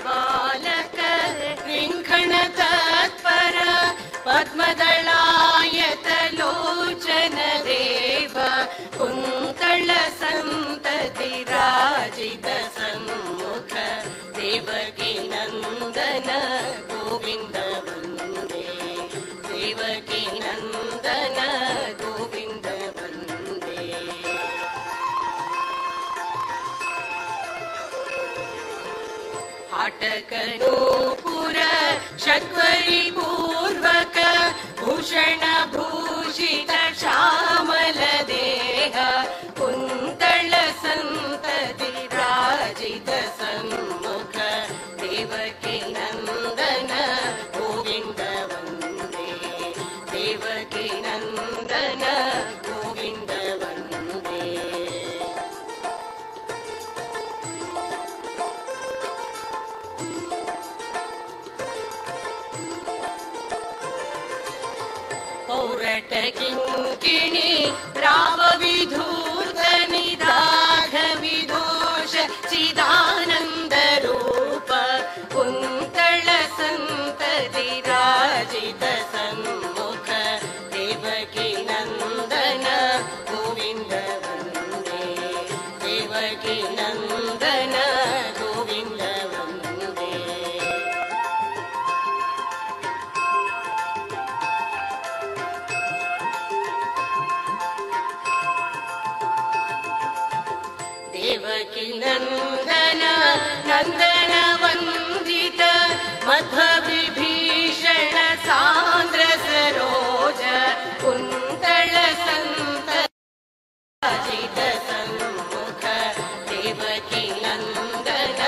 बालक विङ्खण तत्पर पद्मदलायतलोचन देव कुन्तल सन्तति राजित सन्मुख देवकी नन्दन गोविन्द वन्दे देवकी नन्दन गोविन्द वन्दे। हाटकनूपुर षट्वरि पूर्वक भूषण भूषित श्यामल देह कुन्तल सन्तति राजित सन्मुख देवकी नन्दन गोविन्द वन्दे देवकी नन्दन गोविन्द वन्दे। पौरट किङ्किणी राव विधूत निदाघ विदोष चिदानन्द रूप कुन्तल सन्तति राजित सन्मुख देवकी नन्दन गोविन्द वन्दे देवकी नन्दन गोविन्द वन्दे। देवकी नन्दन नन्दन वन्दित मध्वविभीषण सान्द्र सरोज कुन्तल सन्तजित सन्मुख देवकी नन्दन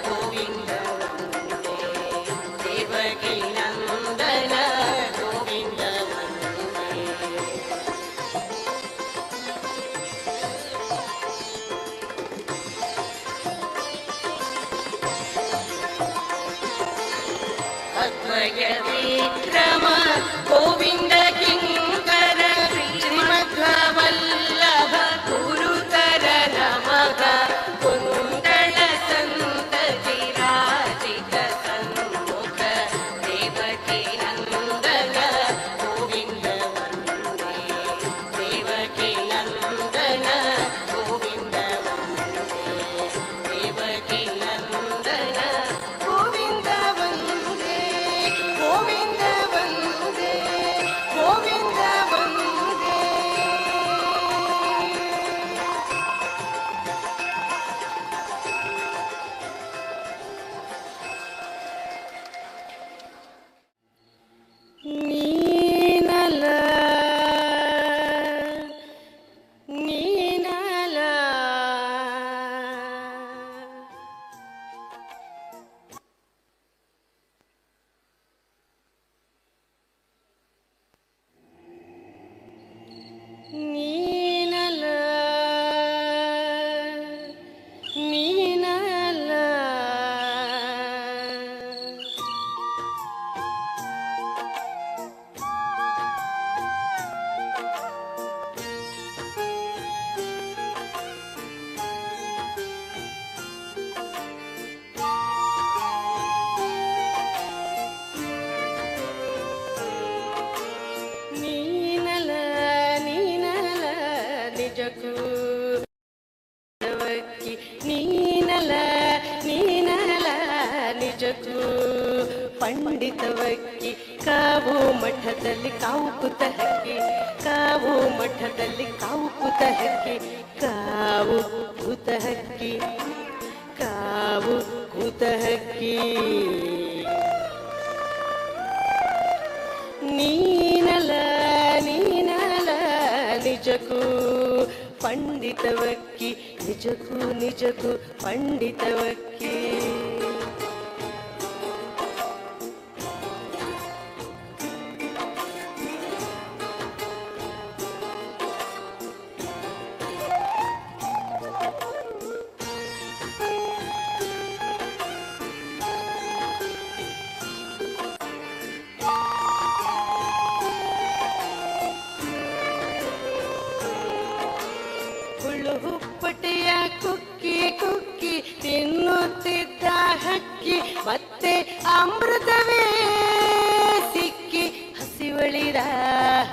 गोविन्द वन्दे देवकी नन्दन गोविन्द वन्दे। अद्वय विक्रम गोविन्द किङ्कर श्रीमध्ववल्लभ गुरुतर नमः कुन्तल सन्तति राजित सन्मुख देवकी नन्दन गोविन्द वन्दे देवकी नन्दन गोविन्द वन्दे देवकी नन्दन गोविन्द वन्दे गोविन्द वन्दे गोविन्द वन्दे। ನೀನಲ ನೀನಲ ನೀನಲ ನೀನಲ ನೀನಲ ನೀನಲ ನಿಜಕ್ಕೂ ದೇವಕಿ ನೀನಲ ನೀನಲ ನಿಜಕ್ಕೂ ಪಂಡಿತವಕ್ಕಿ ಕಾವು ಮಠದಲ್ಲಿ ಕಾವು ಕುತಹಕ್ಕಿ ಕಾವು ಮಠದಲ್ಲಿ ಕಾವು ಕುತಹಕ್ಕಿ ಕಾವು ಕುತಹಕ್ಕಿ ಕಾವು ಕುತಹಕ್ಕಿ ನೀನಲ ನೀನಲ ನಿಜಕ್ಕೂ ಪಂಡಿತವಕ್ಕಿ ನಿಜಕ್ಕೂ ನಿಜಕ್ಕೂ ಪಂಡಿತವಕ್ಕಿ ಹುಪ್ಪಟೆಯ ಕುಕ್ಕಿ ಕುಕ್ಕಿ ತಿನ್ನುತ್ತ ಹಕ್ಕಿ ಮತ್ತೆ ಅಮೃತವೇ ಸಿಕ್ಕಿ ಹಸಿವಳಿದ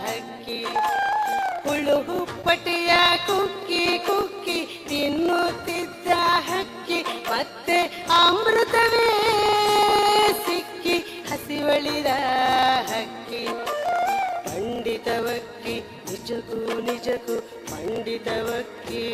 ಹಕ್ಕಿ. ಹುಳು ಹುಪ್ಪಟೆಯ ಕುಕ್ಕಿ ಕುಕ್ಕಿ ತಿನ್ನುತ್ತಿದ್ದ ಹಕ್ಕಿ ಮತ್ತೆ ಅಮೃತವೇ ಸಿಕ್ಕಿ ಹಸಿವಳಿದ ಹಕ್ಕಿ. ಪಂಡಿತವಕ್ಕಿ ನಿಜಕ್ಕೂ ನಿಜಕ್ಕೂ ಪಂಡಿತವಕ್ಕಿ.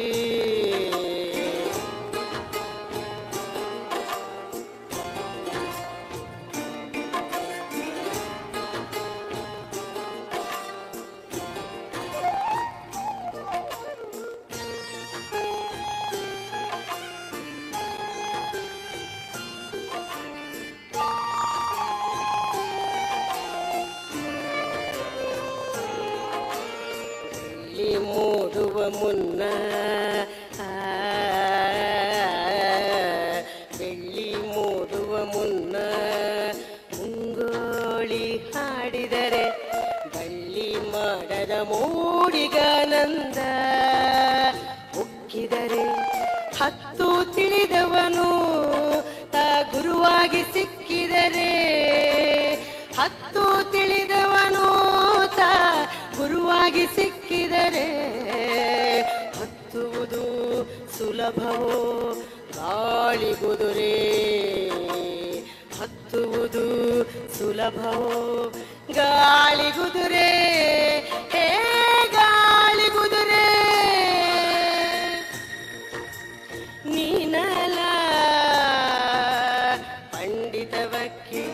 ಮೂಡುವ ಮುನ್ನ ಬೆಳ್ಳಿ ಮೂಡುವ ಮುನ್ನ ಮುಂಗೋಳಿ ಹಾಡಿದರೆ ಬಳ್ಳಿ ಮಾಡದ ಮೂಡಿಗಾನಂದ. ಉಕ್ಕಿದರೆ ಹತ್ತು ತಿಳಿದವನು ತಾ ಗುರುವಾಗಿ ಸಿಕ್ಕಿದರೆ, ಹತ್ತು ತಿಳಿದವನು ತಾ ಗುರುವಾಗಿ ಸಿಕ್ಕಿದರೆ ಹತ್ತುವುದು ಸುಲಭವೋ ಗಾಳಿಗುದುರೆ. ಹತ್ತುವುದು ಸುಲಭವೋ ಗಾಳಿಗುದುರೆ. ಹೇ ಗಾಳಿಗುದುರೆ ನೀನಲ ಪಂಡಿತವಕ್ಕಿ.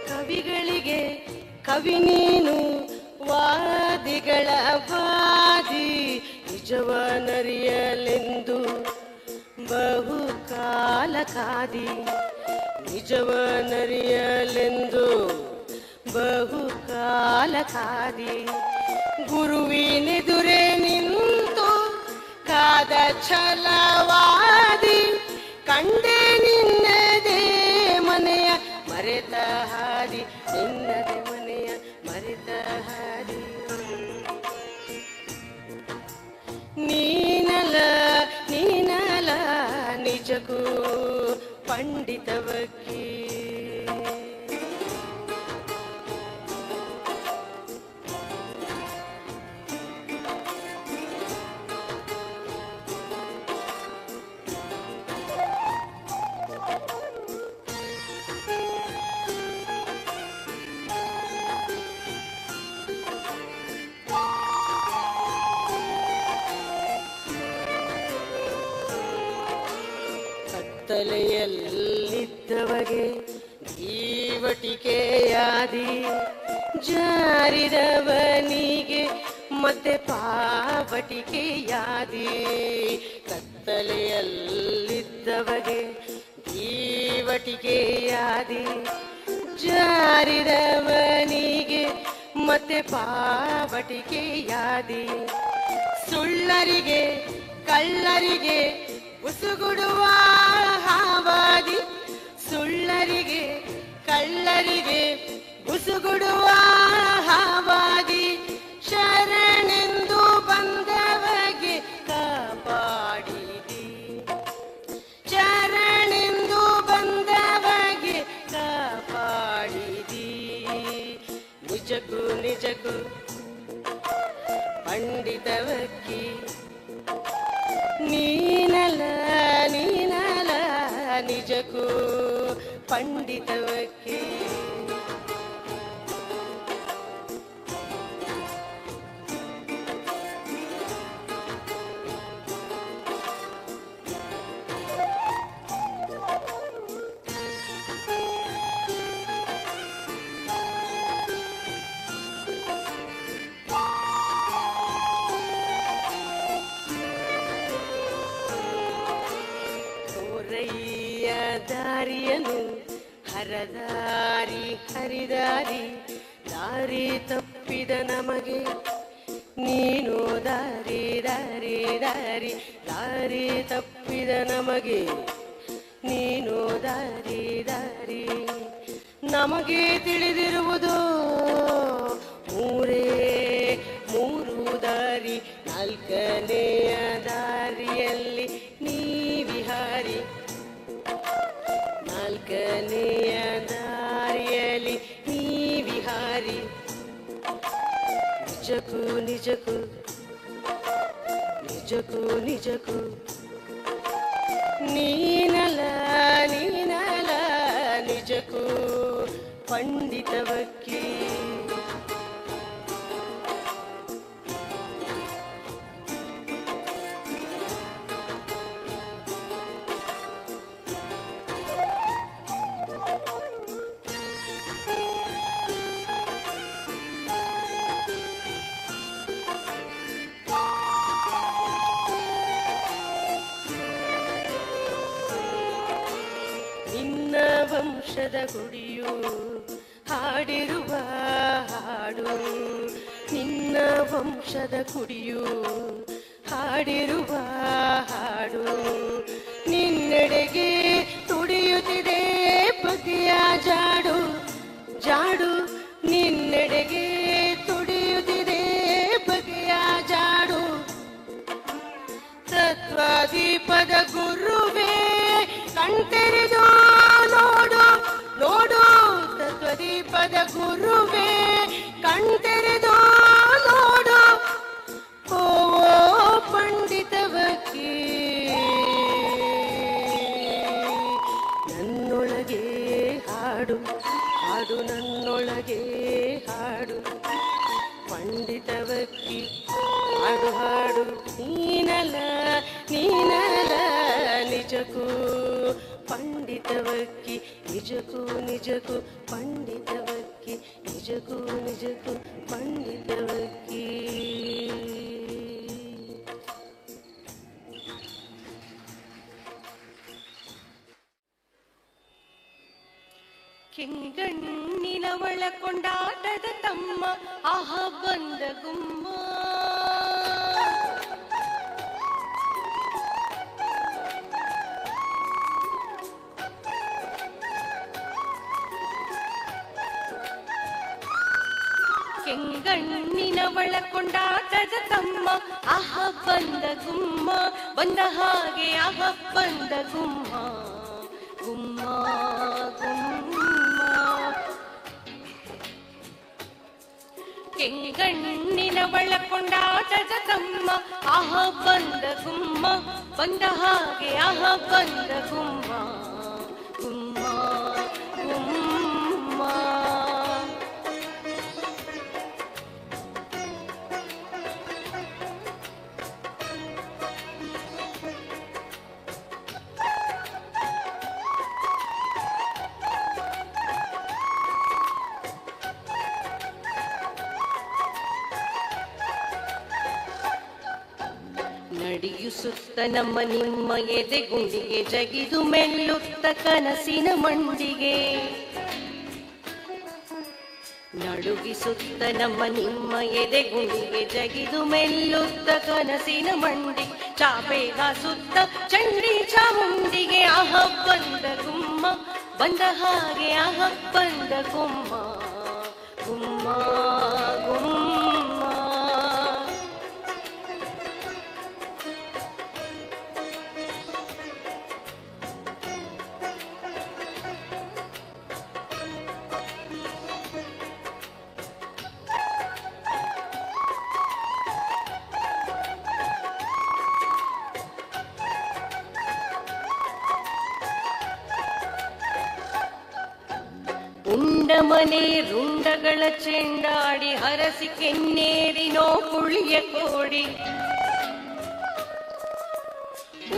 ಕವಿಗಳಿಗೆ ಕವಿ ನೀನು ವಾದಿಗಳ ವಾದಿ. ನಿಜವನರಿಯಲೆಂದು ಬಹುಕಾಲ ಕಾದಿ. ನಿಜವನರಿಯಲೆಂದು ಬಹುಕಾಲ ಕಾದಿ. ಗುರುವಿನೆದುರೇ ನಿಂತು ಕಾದ ಛಲವಾದಿ. ಕಂಡೆ ನಿನ್ನದೇ ಮನೆಯ ಮರೆತ ಹಾದಿ. ನಿನ್ನದೆ ಮನೆಯ ಮರೆತ ಹಾದಿ. ನೀನಲ ನೀನಲ ನಿಜಕ್ಕೂ ಪಂಡಿತವಕ್ಕಿ. ಕತ್ತಲೆಯಲ್ಲಿದ್ದವಗೆ ಜೀವಟಿಕೆಯಾದಿ. ಜಾರಿದವನಿಗೆ ಮತ್ತೆ ಪಾವಟಿಕೆಯಾದಿ. ಕತ್ತಲೆಯಲ್ಲಿದ್ದವಗೆ ಜೀವಟಿಕೆಯಾದಿ. ಜಾರಿದವನಿಗೆ ಮತ್ತೆ ಪಾವಟಿಕೆಯಾದಿ. ಸುಳ್ಳರಿಗೆ ಕಳ್ಳರಿಗೆ ಉಸುಗುಡುವ ಹಾವಾದಿ. ಸುಳ್ಳರಿಗೆ ಕಳ್ಳರಿಗೆ ಉಸುಗುಡುವ ಹಾವಾದಿ. ಶರಣೆಂದು ಬಂದವಗೆ ಕಾಪಾಡಿದಿ. ಶರಣೆಂದು ಬಂದವಗೆ ಕಾಪಾಡಿದಿ. ನಿಜಕ್ಕೂ ನಿಜಕ್ಕೂ ಪಂಡಿತವಕ್ಕಿ. ನೀನಲ ನೀನಲ ನಿಜಕ್ಕೂ ಪಂಡಿತವಕ್ಕಿ. ದಾರಿಯನು ಹರದಾರಿ ಹರಿದಾರಿ ದಾರಿ ತಪ್ಪಿ ತಪ್ಪಿದ ನಮಗೆ ನೀನು ದಾರಿ ದಾರಿ ದಾರಿ ದಾರಿ ತಪ್ಪಿದ ನಮಗೆ ನೀನು ದಾರಿ ದಾರಿ. ನಮಗೆ ತಿಳಿದಿರುವುದು ಮೂರು ದಾರಿ, ನಾಲ್ಕನೆಯ ದಾರಿಯಲ್ಲಿ ನೀ ವಿಹಾರಿ, ನಾಲ್ಕನೆಯ ದಾರಿಯಲ್ಲಿ ನೀ ವಿಹಾರಿ. ನಿಜಕ್ಕೂ ನಿಜಕ್ಕೂ ನಿಜಕ್ಕೂ ನಿಜಕ್ಕೂ ನೀನಲ ನೀನಲ ನಿಜಕ್ಕೂ ಪಂಡಿತ ವಕೀಲ. ವಂಶದ ಗುಡಿಯು ಹಾಡಿರುವ ಹಾಡು, ನಿನ್ನ ವಂಶದ ಕುಡಿಯು ಹಾಡಿರುವ ಹಾಡು. ನಿನ್ನೆಡೆಗೆ ತುಡಿಯುತ್ತಿದೆ ಬಗೆಯ ಜಾಡು ಜಾಡು, ನಿನ್ನೆಡೆಗೆ ತುಡಿಯುತ್ತಿದೆ ಬಗೆಯ ಜಾಡು. ತತ್ವದೀಪದ ಗುರುವೇ ಕಣ್ತೆರೆದು ನೋಡು ನೋಡು, ತತ್ವದೀಪದ ಗುರುವೇ ಕಣ್ತೆರೆದು ನೋಡು. ಓ ಪಂಡಿತ ವಕೀಲ, ನನ್ನೊಳಗೆ ಹಾಡು ಹಾಡು, ನನ್ನೊಳಗೆ ಹಾಡು. ಪಂಡಿತ ವಕೀಲ ಹಾಡು ಹಾಡು, ನೀನಲ ನೀನಲ ನಿಜಕ್ಕೂ ಪಂಡಿತ ವಕೀಲ, ನಿಜಕ್ಕೂ ನಿಜಕ್ಕೂ ಪಂಡಿತ ವಕೀಲ, ನಿಜಕ್ಕೂ ನಿಜಕ್ಕೂ ಪಂಡಿತ ವಕೀಲ. ಕೆಂಗಣ್ಣಿನವಳ ಕೊಂಡಾಟದ ತಮ್ಮ ಆಹ ಬಂದ ಗುಮ್ಮ, ಕೆಂಗಣ್ಣಿನವಳ ಕೊಂಡಾಟದ ತಮ್ಮ ಆಹ ಬಂದ ಗುಮ್ಮ, ಬಂದ ಹಾಗೆ ಆಹ ಬಂದ ಗುಮ್ಮ ಗುಮ್ಮ ಗುಮ್ಮ. ಕೆಂಗಣ್ಣಿನವಳ ಕೊಂಡಾಟದ ತಮ್ಮ ಆಹ ಬಂದ ಗುಮ್ಮ, ಬಂದ ಹಾಗೆ ಆಹ ಬಂದ ಗುಮ್ಮ ಗುಮ್ಮ ಗುಮ್ಮ. ನಡೆಯುಸುತ್ತ ನಮ್ಮ ನಿಮ್ಮ ಎದೆಗುಂಡಿಗೆ ಜಗಿದು ಮೆಲ್ಲುತ್ತ ಕನಸಿನ ಮಂಡಿಗೆ, ನಡುಗಿಸುತ್ತ ನಮ್ಮ ನಿಮ್ಮ ಎದೆಗುಂಡಿಗೆ ಜಗಿದು ಮೆಲ್ಲುತ್ತ ಕನಸಿನ ಮಂಡಿ. ಚಾಪೆಗಾಸುತ್ತ ಚಂಡಿ ಚಾಮುಂಡಿಗೆ ಆಹ ಬಂದ ಗುಮ್ಮ, ಬಂದ ಹಾಗೆ ಆಹ ಬಂದ ಗುಮ್ಮ ಗುಮ್ಮ ಗುಮ್ಮ. ಉಂಡಮನೆ ರುಂಡಗಳ ಚೆಂಡಾಡಿ ಹರಸಿ ಕೆನ್ನೇರಿನೋ ಕುಳಿಯ ಕೋಡಿ,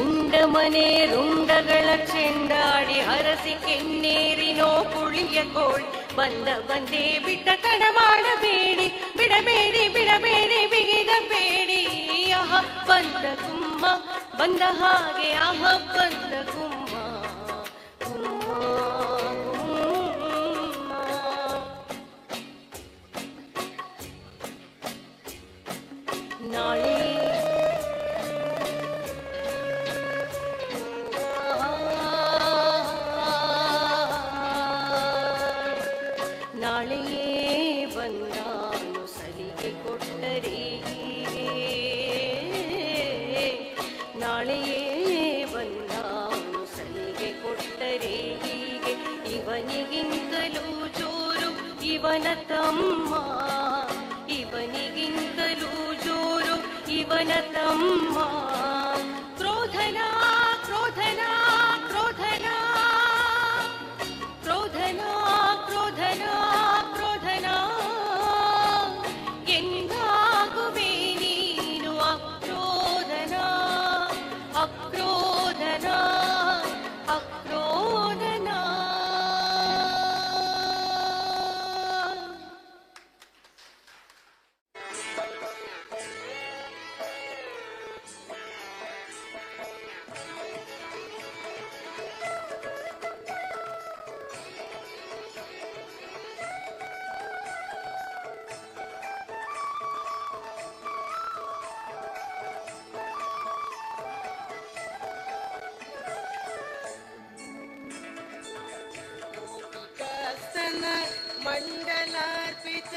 ಉಂಡಮನೆ ರುಂಡಗಳ ಚೆಂಡಾಡಿ ಹರಸಿ ಕೆನ್ನೇರಿನೋ ಕುಳಿಯ ಕೋಡಿ. ಬಂದ ಬಂದೇ ಬಿಟ್ಟ ತಡ ಮಾಡಬೇಡಿ, ಬಿಡಬೇಡಿ ಬಿಡಬೇಡಿ ಬಿಗಿದ ಬೇಡಿ. ಆಹ ಬಂದ ಗುಮ್ಮ, ಬಂದ ಹಾಗೆ ಆಹ ಬಂದ ಗುಮ್ಮ ಗುಮ್ಮ. ನಾಳೆ ನಾಳೆಯೇ ಬಂದಾನು ಸಲಿಗೆ ಕೊಟ್ಟರೆ ನಾಳೆಯೇ ಬಂದಾನು ಸಲಿಗೆ ಕೊಟ್ಟರೆ ಹೀಗೆ ಇವನಿಗಿಂತಲೂ ಜೋರು ಇವನ ತಮ್ಮ ಇವನಿಗಿಂತಲೂ ಜೋರು ಇವನ ತಮ್ಮ ಕ್ರೋಧನ ಕ್ರೋಧನ ಕ್ರೋಧನ ಕ್ರೋಧನ ಕ್ರೋಧನ ಕ್ರೋಧನ ಎಂದಾಗುವೆ ನೀನು ಅಕ್ರೋಧನ ಅಕ್ರೋಧನ ಅಕ್ರೋಧನ ಮಂಡಲಾರ್ಪಿತ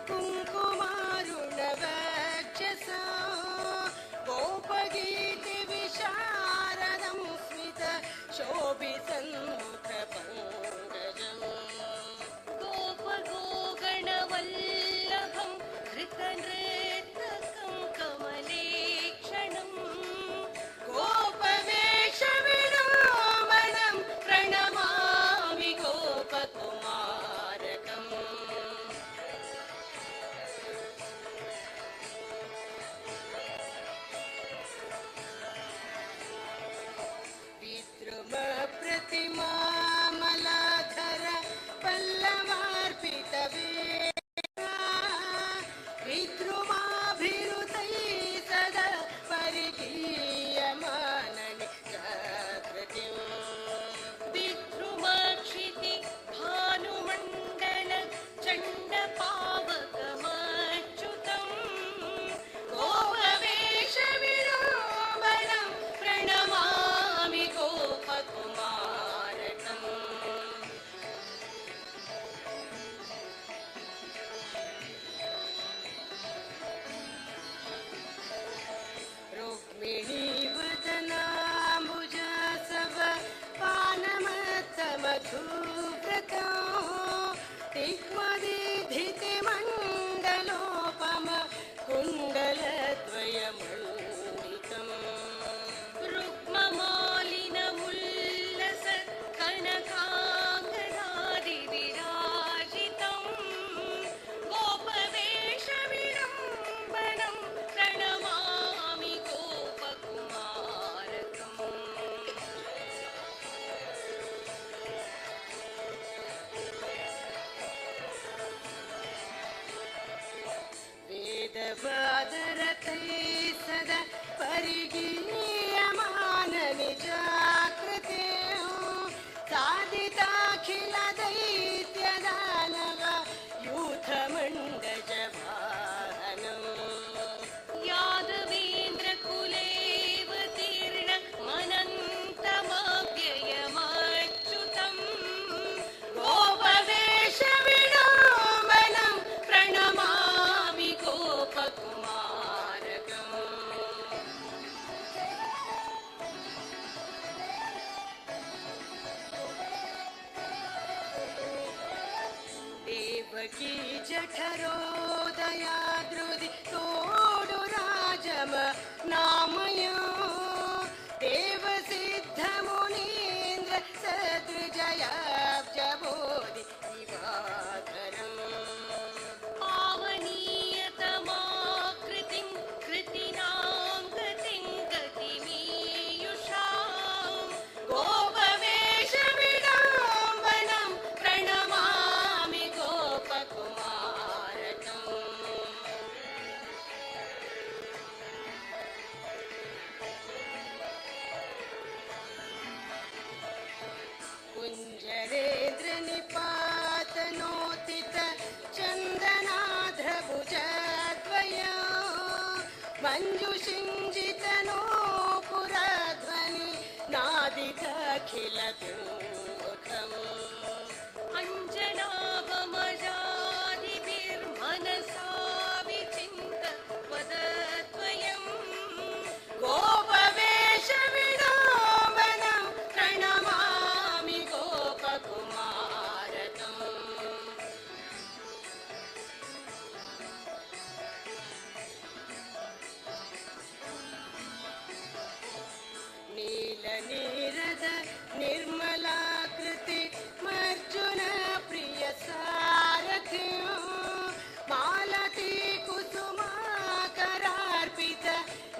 ಕುಂಕುಮಾರುಣವಕ್ಷಸ ಗೋಪಗೀತೆ ವಿಶಾರದಂ ಸ್ಮಿತ ಶೋಭಿಸನ್ಮುಖ ಪಂಕಜಂ ಗೋಪಗೋಗಣವಲ್ಲಭಂ ಧೃತನೃತಕಂ ಕಮಲೇಕ್ಷಣಂ ಗೋಪವೇಷ ವಿಡಂಬನಂ ಪ್ರಣಮಾಮಿ ಗೋಪಕುಮಾರಕಂ ವಿದ್ರುಮ ಪ್ರತಿಮಾಮಲಾಧರ ಪಲ್ಲವಾರ್ಪಿತ ವಿದ್ರುಮಾಭಿರುತೈ ಸದಾ ಪರಿಗೀಯಮಾನನಿ ಜಾಗೃತಿ ವಿದ್ರುಮಕ್ಷಿತಿ ಭಾನುಮಂಡಲ ಚಂಡ ಪಾವಕಮಚ್ಯುತಂ ಗೋಪವೇಷ ವಿಡಂಬನಂ ಪ್ರಣಮಾಮಿ ಗೋಪಕುಮಾರಕಂ ರುಕ್ಮಿಣೀ ವದನಾಂಬುಜ ಸವ ಪಾನಮತ್ತಮಧುವ್ರತ ತಿಕ್ಮದಿಧಿತಿ ಮಂಡಲೋಪಮ ಕುಂಡಲದ್ವಯಮಂಡಿತಂ ರುಕ್ಮಮಾಲಿನमुल्लस ಕನಕಾಂಗದಾದಿ ವಿರಾಜಿತಂ ಗೋಪವೇಷ ವಿಡಂಬನಂ ಪ್ರಣಮಾಮಿ ಗೋಪಕುಮಾರಕಂ ವೇದವಾದರತೈ ಸದಾ ಪರಿಗೀಯಮಾನ ನಿಜಾಕೃತೆ ಸಾಧಿತಾಖಿಲ ದೈತ್ಯ ದಾನವ ಯೂಥ ಮಂಡಜ ವಾಹನಂ ಯಾದವೇಂದ್ರ ಕುಲೇವತೀರ್ಣ ಮನಂತಮವ್ಯಯಮಚ್ಯುತಂ ಗೋಪವೇಷ ವಿಡಂಬನಂ ಪ್ರಣಮಾಮಿ ಗೋಪಕುಮಾರಕಂ ದೇವಕೀ ಜಠರೋದಯಾದೃದಿ ತೋಡು ರಾಜಮ ನಾಮಯ ದೇವಸಿದ್ಧ ಮುನೀಂದ್ರ ಸದೃಜಯಾಬ್ಜ ಬೋಧಿ ದಿವಾಕರಂ ಪಾವನೀಯತಮಾಕೃತಿಂ ಕೃತಿನಾಂ ಗತಿಂ ಗತಿಮೀಯುಷಾಂ ಗೋಪವೇಷ ವಿಡಂಬನಂ ಪ್ರಣಮಾಮಿ ಗೋಪಕುಮಾರಕಂ ಮಂಜುಷಿಂಜಿತನೋ ಪುರಧ್ವನಿ ನಾದಿತಖಿಲದುಃಖಂ अञ्जनाभमजादिभिर्मनसा विचिन्त वदद्वयम् गोपवेशविडम्बनं प्रणमामि गोपकुमारकम् नीलनीरद निर्मलाकृति मर्जुन प्रिय सारथि मालती कुसुमाकरार्पित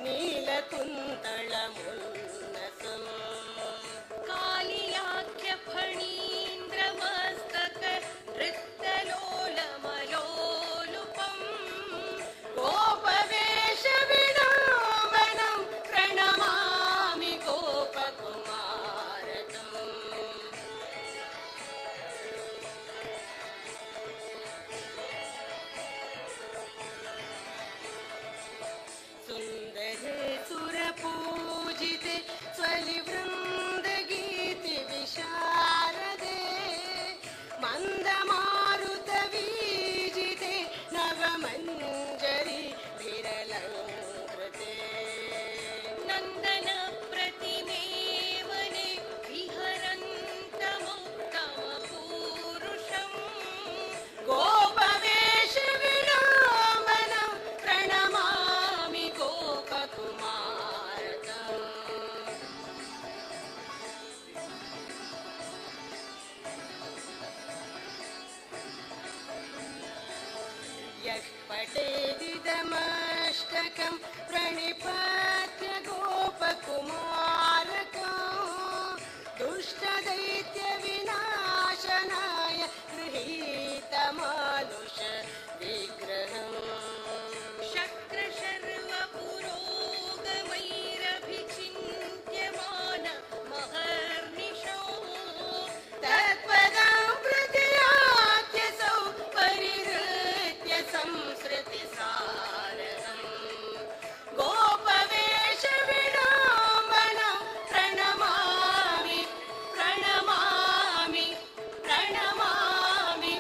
नीलकुन्तलमुन्नतम् कालियाख्यफणीन्द्रमस्तक नृत्यलोलमलोलुपम् गोपवेशविडम्बनं प्रणमामि गोपकुमारकम् सुन्दरे सुरपूजिते स्वलिवृन्दगीति विशारदे मन्दमारुतवीजिते नवमञ्जरी विरलङ्कृते नन्दन प्रतिमेवने विहरन्तमुत्तमपूरुषम् गोपवेशविडम्बनं प्रणमामि गोपकुमारकम् यः पठेदिदमष्टकं प्रणिपत्य गोपकुमारकम् दुष्टदैत्यविनाशनाय गृहीतमानुष विग्रहम् शक्रशर्वपुरोगमैरभिचिन्त्यमान महर्निशो तत्पदं प्रत्याख्यसौ परिहृत्य संसृतिसारम् गोपवेशविडम्बनं प्रणमामि प्रणमामि प्रणमामि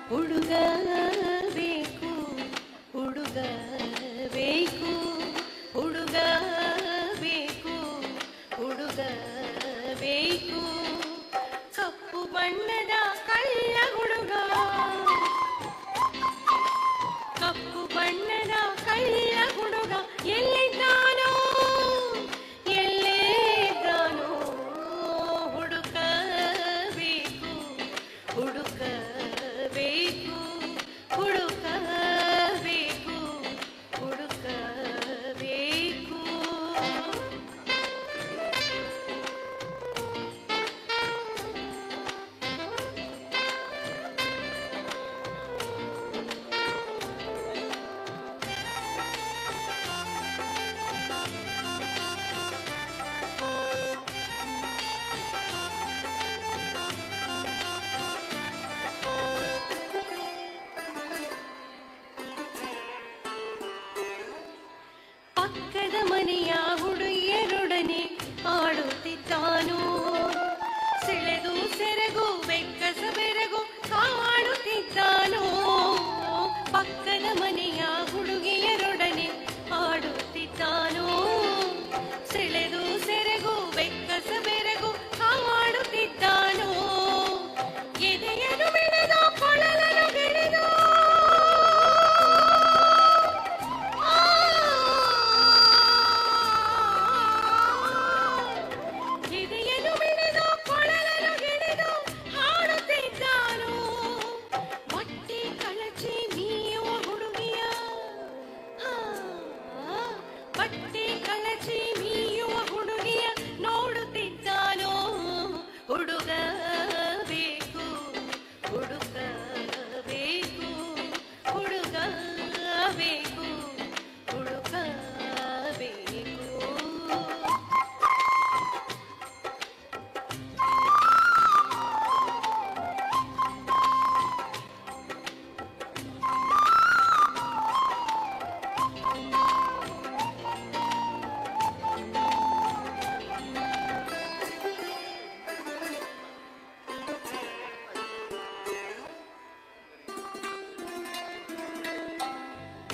ಹುಡುಗ ಬೇಕು ಹುಡುಗ ಬೇಕು ಹುಡುಗ ಬೇಕು ಹುಡುಗ ಬೇಕು ಕಪ್ಪು ಬಣ್ಣದ ಕಳ್ಳ ಹುಡುಗ ಕಪ್ಪು ಬಣ್ಣದ ಕಳ್ಳ ಹುಡುಗ ಎಲ್ಲಿದ್ದಾನೋ ಎಲ್ಲಿದ್ದಾನೋ ಹುಡುಕಬೇಕು ಹುಡುಕಬೇಕು ಹುಡುಕಬೇಕು ಹುಡುಕಬೇಕು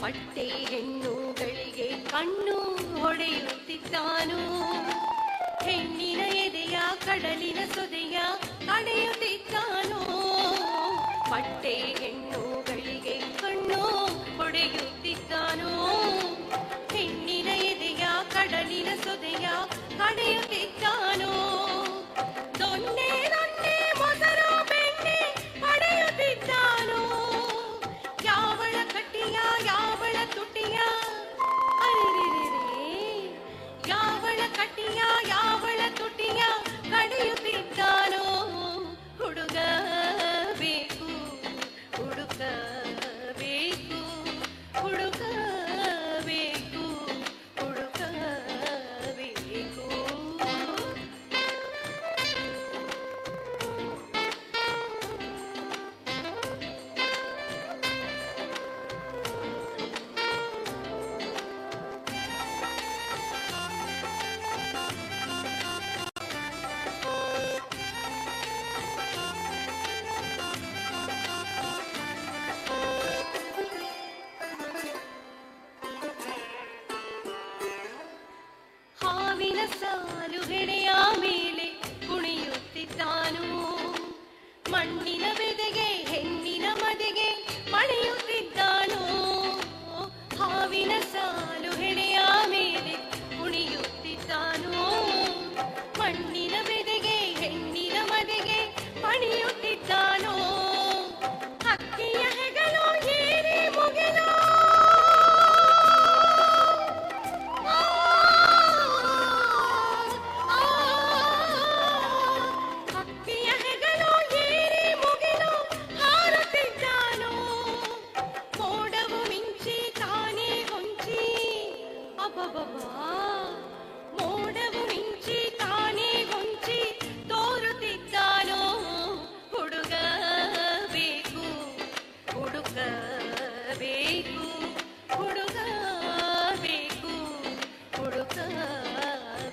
ಪಟ್ಟೆ ಹೆಣ್ಣುಗಳಿಗೆ ಕಣ್ಣು ಹೊಡೆಯುತ್ತಿದ್ದಾನು. ಹೆಣ್ಣಿನ ಎದೆಯ ಕಡಲಿನ ಸೊದೆಯ ಕಡೆಯುತ್ತಿದ್ದಾನು. ಪಟ್ಟೆ ಹೆಣ್ಣುಗಳಿಗೆ ಕಣ್ಣು ಹೊಡೆಯುತ್ತಿದ್ದಾನು. ಹೆಣ್ಣಿನ ಎದೆಯ ಕಡಲಿನ ಸೊದೆಯ ಕಡೆಯುತ್ತಿದ್ದಾನು. ದೊನ್ನೆ ದೊನ್ನೆ ಮೊಸರು ಬೆಣ್ಣೆ ಪಡೆಯುತ್ತಿದ್ದಾನು. ಯಾವಳ ಕಟ್ಟಿಯ ಯಾವಳ ತುಟಿಯ ಅರೆರೆರೆ, ಯಾವಳ ಕಟ್ಟಿಯ ಯಾವಳ ತುಟಿಯ ಕಡೆಯುತ್ತಿದ್ದಾನೋ. ಹುಡುಗ ಬೇಕು ಹುಡುಕ ಬೇಕು ಹುಡುಕ ಬೇಕು ಹುಡುಕ ಬೇಕು. ಹಾವಿನ ಸಾಲು ಹೆಡೆಯ ಮೇಲೆ ಕುಣಿಯುತ್ತಿದ್ದಾನು. ಮಣ್ಣಿನ ಬೆದೆಗೆ ಹೆಣ್ಣಿನ ಮದೆಗೆ ಮಣಿಯುತ್ತಿದ್ದಾನು. ಹಾವಿನ ಸಾಲು ಹೆಡೆಯ ಮೇಲೆ ಕುಣಿಯುತ್ತಿದ್ದಾನು. ಮಣ್ಣಿನ ಬೆದೆಗೆ ಹೆಣ್ಣಿನ ಮದೆಗೆ ಮಣಿಯುತ್ತಿದ್ದಾನು. ಹಕ್ಕಿಯ ಹೆಗಲು ಏರಿ ಮುಗಿಲು ಹಕ್ಕಿಯ ಹೆಗಲು ಏರಿ ಮುಗಿಲು ಹಾರುತ್ತಿದ್ದಾನು. ಮೋಡವು ಮಿಂಚಿ ತಾನೇ ಹೊಂಚಿ ಅಬ್ಬಬ್ಬಾ, ಮೋಡವು ಮಿಂಚಿ ತಾನೇ ಹೊಂಚಿ ತೋರುತ್ತಿದ್ದಾನು. ಹುಡುಗ ಬೇಕು ಹುಡುಗ ಬೇಕು ಹುಡುಗ ಬೇಕು ಹುಡುಗ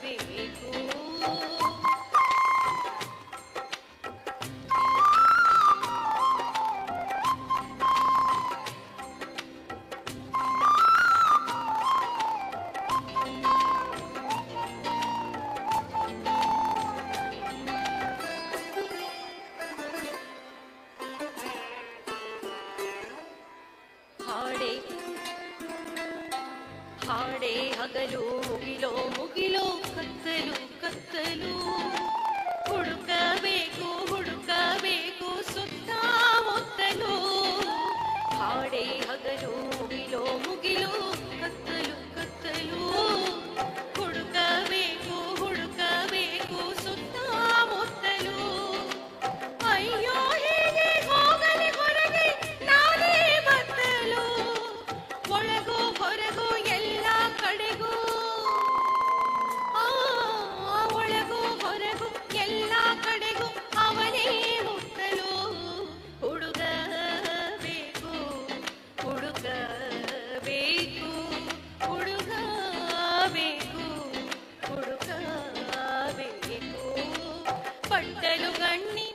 ಬೇಕು. ಹಾಡೆ ಹಾಡೆ ಹಗಲು ಮುಗಿಲೋ ಮುಗಿಲೋ ಕತ್ತಲು ಕತ್ತಲು. ಹುಡುಕಬೇಕು ಹುಡುಕಬೇಕು ಸುತ್ತಮುತ್ತಲು. ಹಾಡೆ ಹಗಲು ಮುಗಿಲೋ ಮುಗಿಲೋ ಕತ್ತಲು ಕತ್ತಲು. ಹುಡುಕಬೇಕು ಹುಡುಕಬೇಕು ಸುತ್ತಮುತ್ತಲು. ಅಯ್ಯೋ ಹೇಗೆ ಹೋಗಲಿ ಹೊರಗೆ ನಾನೇ ಬತ್ತಲು. ಒಳಗೂ ಹೊರಗೂ ಎಲ್ಲ ಕಡೆಗೂ ಒಳಗೂ ಹೊರಗೂ ಎಲ್ಲ ಕಡೆಗೂ ಅವನೇ ಮುಟ್ಟಲು. ಹುಡುಗ ಬೇಕು ಹುಡುಗ ಬೇಕು ಹುಡುಗ ಬೇಕು ಹುಡುಗ ಬೇಕು. ಪಟ್ಟಲು ಗಣ್ಣಿನ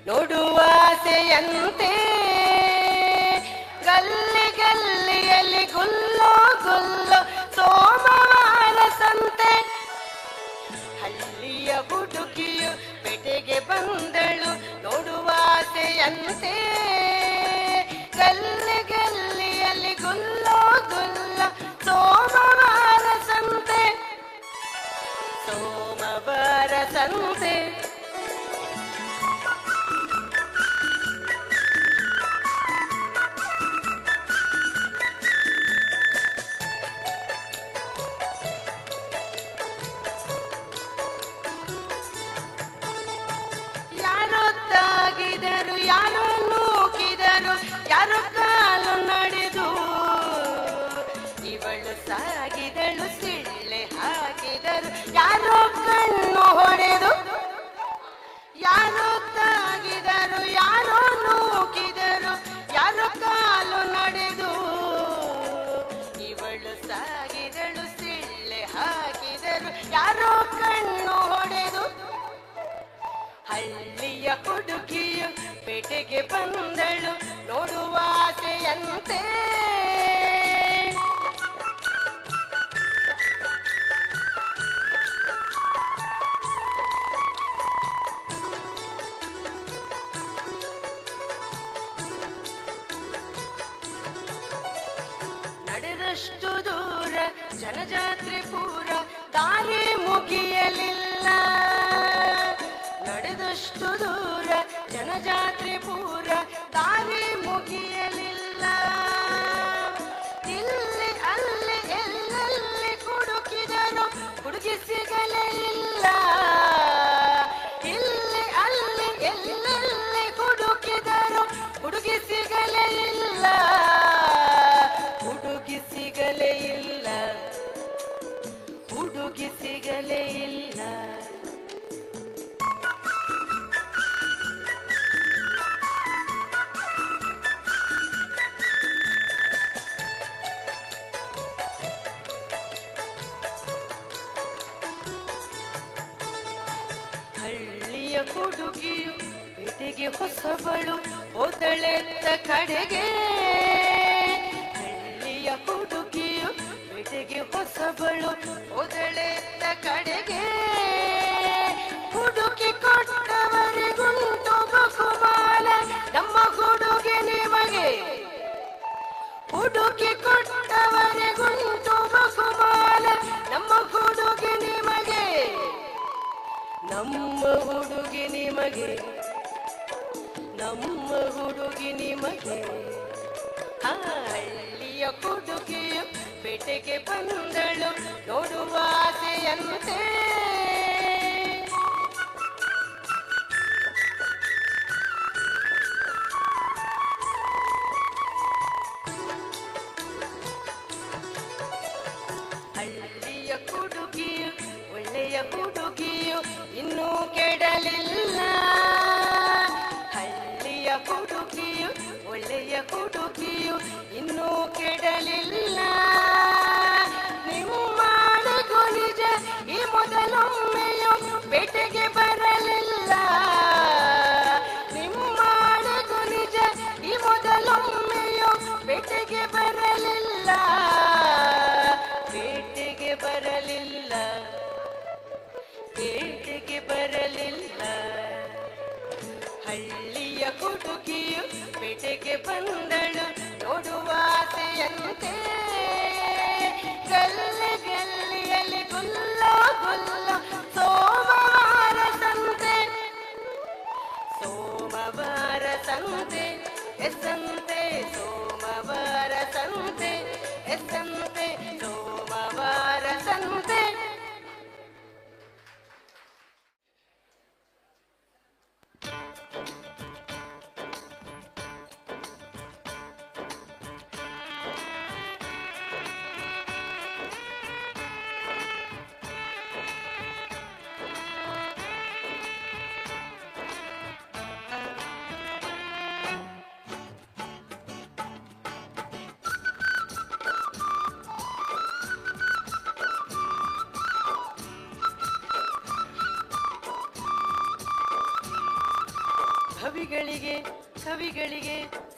ನೋಡುವಾಸೆಯಂತೆ ಗಲ್ಲಿ ಗಲ್ಲಿಯಲ್ಲಿ ಗುಲ್ಲೋ ಗುಲ್ಲೋ ಸೋಮವಾರ ಸಂತೆ. ಹಳ್ಳಿಯ ಹುಡುಗಿಯು ಪೇಟೆಗೆ ಬಂದಳು ನೋಡುವಾಸೆಯಂತೆ. ಗಲ್ಲಿ ಗಲ್ಲಿಯಲ್ಲಿ ಗುಲ್ಲೋ ಗುಲ್ಲೋ ಸೋಮವಾರ ಸಂತೆ ಸೋಮವಾರ ಸಂತೆ. ಯಾರೋ ನೂಕಿದರು ಯಾರೋ ಕಾಲು ನಡೆದು. ಇವಳು ಸಾಗಿದಳು ಸಿಳ್ಳೆ ಹಾಕಿದರು ಯಾರೋ ಕಣ್ಣು ಹೊಡೆದು. ಯಾರೋ ಹುಡುಗಿಯು ಪೇಟೆಗೆ ಬಂದಳು ನೋಡುವ ಆಸೆಯಂತೆ. ನಡೆದಷ್ಟು ದೂರ ಜನಜಾತ್ರೆ ಪೂರ ದಾರಿ ಮುಗಿಯಲಿಲ್ಲ. ನಡೆದಷ್ಟು ದೂರ ಜನಜಾತ್ರೆ ಪೂರ ದಾರಿ ಮುಗಿಯಲಿಲ್ಲ. ಇಲ್ಲಿ ಅಲ್ಲಿ ಎಲ್ಲೆಲ್ಲಿ ಹುಡುಕಿದರು ಹುಡುಗಿ ಸಿಗಲೇ ಇಲ್ಲ. ಇಲ್ಲಿ ಅಲ್ಲಿ ಎಲ್ಲೆಲ್ಲಿ ಹುಡುಕಿದರು ಹುಡುಗಿ ಸಿಗಲೇ ಇಲ್ಲ. ಹುಡುಗಿ ಸಿಗಲೇ ಇಲ್ಲ. ಹುಡುಗಿ ಸಿಗಲೇ ಇಲ್ಲ. ಹಳ್ಳಿಯ ಹುಡುಗಿಯು ಪೇಟೆಗೆ ಹೊಸಬಳು ಹೋದಳೆತ್ತ ಕಡೆಗೆ. ಹಳ್ಳಿಯ ಹುಡುಗಿಯು ಪೇಟೆಗೆ ಹೊಸಬಳು ಹೋದಳೆತ್ತ ಕಡೆಗೆ. ಹುಡುಕಿ ಕೊಟ್ಟವರಿಗುಂಟು ಬಹುಮಾನ ನಮ್ಮ ಹುಡುಗಿ ನಿಮಗೆ. ಹುಡುಕಿ ಕೊಟ್ಟವರಿಗುಂಟು ಬಹುಮಾನ ನಮ್ಮ ಹುಡುಗಿ ನಿಮಗೆ. ನಮ್ಮ ಹುಡುಗಿ ನಿಮಗೆ. ನಮ್ಮ ಹುಡುಗಿ ನಿಮಗೆ. ಹಳ್ಳಿಯ ಹುಡುಗಿಯು ಪೇಟೆಗೆ ಬಂದಳು ನೋಡುವ ಆಸೆಯಂತೆ. ಹಳ್ಳಿಯ ಹುಡುಗಿಯು ಒಳ್ಳೆಯ ಹುಡುಗಿಯು ಇನ್ನೂ ಕೆಡಲಿಲ್ಲ. ಹಳ್ಳಿಯ ಹುಡುಗಿಯು ಒಳ್ಳೆಯ ಹುಡುಗಿಯು ಇನ್ನೂ ಕೆಡಲಿಲ್ಲ. ನಿಮ್ಮನೆಗೂ ನಿಜ ಈ ಮೊದಲೊಮ್ಮೆಯು ಪೇಟೆಗೆ ಬರಲಿಲ್ಲ. ನಿಮ್ಮನೆಗೂ ನಿಜ ಈ ಮೊದಲೊಮ್ಮೆಯು ಪೇಟೆಗೆ ಬರಲಿಲ್ಲ. ಪೇಟೆಗೆ ಬರಲಿಲ್ಲ. ಪೇಟೆಗೆ ಬರಲಿಲ್ಲ. ಹಳ್ಳಿಯ ಹುಡುಗಿಯು ಪೇಟೆಗೆ ಬಂದಳು ನೋಡುವ ಆಸೆಯಂತೆ. ಗಲ್ಲಿ ಗಲ್ಲಿಯಲ್ಲಿ ಗುಲ್ಲ ಗುಲ್ಲ ಸೋಮವಾರ ಸಂತೆ. ಸೋಮವಾರ ಸಂತೆ ಎಸಂತೆ. ಸೋಮವಾರ ಸಂತೆ ಎಸಂತೆ. ಸೋಮವಾರ ಸಂತೆ. ಕವಿಗಳಿಗೆ ಕವಿಗಳಿಗೆ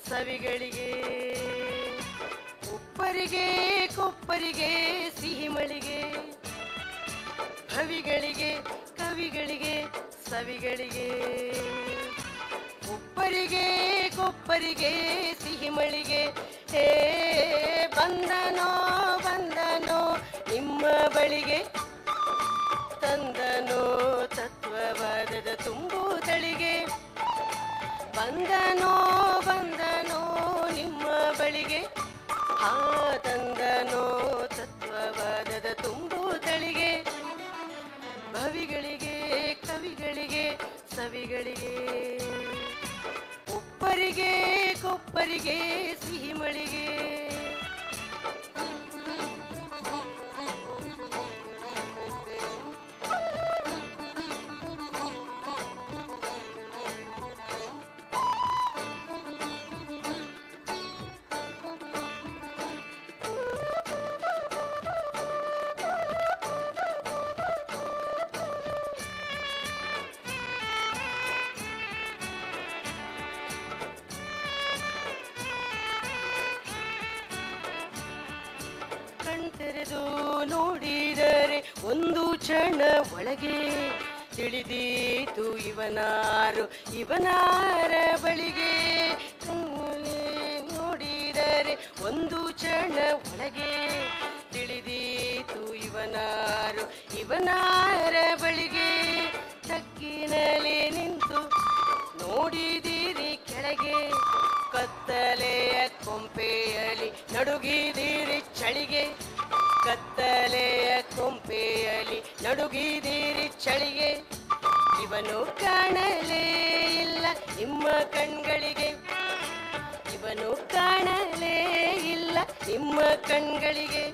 ಸವಿಗಳಿಗೆ ಉಪ್ಪರಿಗೆ ಕೊಪ್ಪರಿಗೆ ಸಿಹಿ ಮಳಿಗೆ. ಕವಿಗಳಿಗೆ ಕವಿಗಳಿಗೆ ಸವಿಗಳಿಗೆ ಉಪ್ಪರಿಗೆ ಕೊಪ್ಪರಿಗೆ ಸಿಹಿ ಮಳಿಗೆ. ಹೇ ಬಂದನೋ ಬಂದನೋ ನಿಮ್ಮ ಬಳಿಗೆ. ತಂದನೋ ತತ್ವವಾದದ ತುಂಬು ತಳಿಗೆ. ಬಂದನೋ ಬಂದನೋ ನಿಮ್ಮ ಬಳಿಗೆ. ಆ ತಂದನೋ ತತ್ವವಾದದ ತುಂಬು ತಳಿಗೆ. ಭವಿಗಳಿಗೆ ಕವಿಗಳಿಗೆ ಸವಿಗಳಿಗೆ ಉಪ್ಪರಿಗೆ ಕೊಪ್ಪರಿಗೆ ಸಿಹಿ ಮಳಿಗೆ. ತೆರೆದು ನೋಡಿದರೆ ಒಂದು ಕ್ಷಣ ಒಳಗೆ ತಿಳಿದೀತು ಇವನಾರು ಇವನಾರ ಬಳಿಗೆ. ನೋಡಿದರೆ ಒಂದು ಕ್ಷಣ ಒಳಗೆ ತಿಳಿದೀತು ಇವನಾರು ಇವನಾರ ಬಳಿಗೆ. ತಗ್ಗಿನಲ್ಲಿ ನಿಂತು ನೋಡಿದೀರಿ ಕೆಳಗೆ, ಕತ್ತಲೆಯ ಕೊಂಪೆಯಲ್ಲಿ ನಡುಗಿದೀರಿ ಚಳಿಗೆ. ಕತ್ತಲೆಯ ಕೊಂಪೆಯಲ್ಲಿ ನಡುಗಿದೀರಿ ಚಳಿಗೆ. ಇವನು ಕಾಣಲೇ ಇಲ್ಲ ನಿಮ್ಮ ಕಣ್ಗಳಿಗೆ, ಇವನು ಕಾಣಲೇ ಇಲ್ಲ ನಿಮ್ಮ ಕಣ್ಗಳಿಗೆ.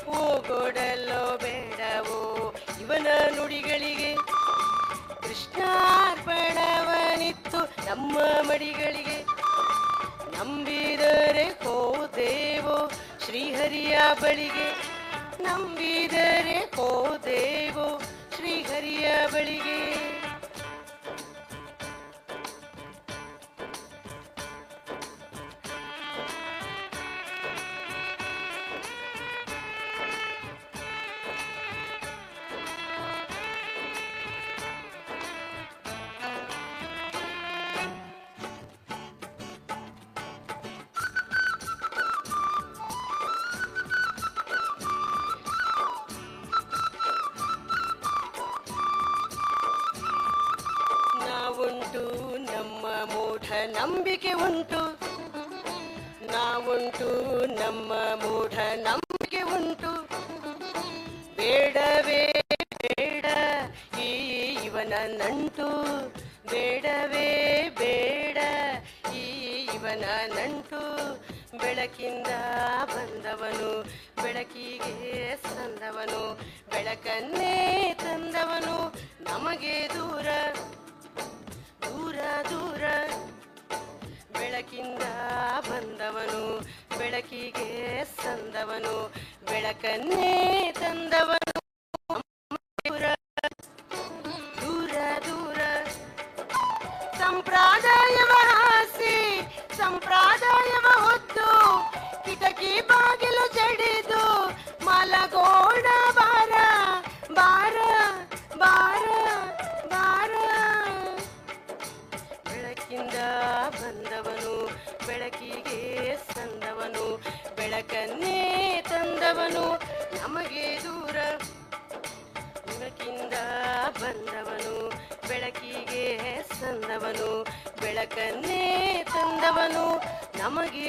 ಹೋಗೊಡಲೋ ಬೇಡವೋ ಇವನ ನುಡಿಗಳಿಗೆ, ಕೃಷ್ಣಾರ್ಪಣವನಿತ್ತು ನಮ್ಮ ಮಡಿಗಳಿಗೆ. ನಂಬಿದರೆ ಹೋದೇವೋ ಶ್ರೀಹರಿಯ ಬಳಿಗೆ, ನಂಬಿದರೆ ಹೋದೇವೋ ಶ್ರೀಹರಿಯ ಬಳಿಗೆ. ನಾವುಂಟು ನಮ್ಮ ಮೂಢ ನಂಬಿಕೆ ಉಂಟು, ನಾವುಂಟು ನಮ್ಮ ಮೂಢ ನಂಬಿಕೆ ಉಂಟು. ಬೇಡವೇ ಬೇಡ ಈ ಇವನ ನಂಟು, ಬೇಡವೇ ಬೇಡ ಈ ಇವನ ನಂಟು. ಬೆಳಕಿಂದ ಬಂದವನು ಬೆಳಕಿಗೆ ಸಂದವನು, ಬೆಳಕನ್ನೇ ತಂದವನು ನಮಗೆ ದೂರ ದೂರ ದೂರ. ಬೆಳಕಿಂದ ಬಂದವನು ಬೆಳಕಿಗೆ ಸಂದವನು, ಬೆಳಕನ್ನೇ ತಂದವನು ದೂರ ದೂರ ದೂರ. ಸಂಪ್ರದಾಯವ ಹಾಸಿ ಸಂಪ್ರದಾಯವ ಹೊತ್ತು, ಕಿಟಕಿ ಬಾಗಿಲು ಜಡಿದು ಮಲಗೋಣ ಬಾರ ಬಾರ ಬಾರ ಬಾರ. ಬೆಳಕಿಂದ ಬಂದವನು ಬೆಳಕಿಗೆ ಸಂದವನು, ಬೆಳಕನ್ನೇ ತಂದವನು ನಮಗೆ ದೂರ. ಬೆಳಕಿಂದ ಬಂದವನು ಬೆಳಕಿಗೆ ಸಂದವನು, ಬೆಳಕನ್ನೇ ತಂದವನು ನಮಗೆ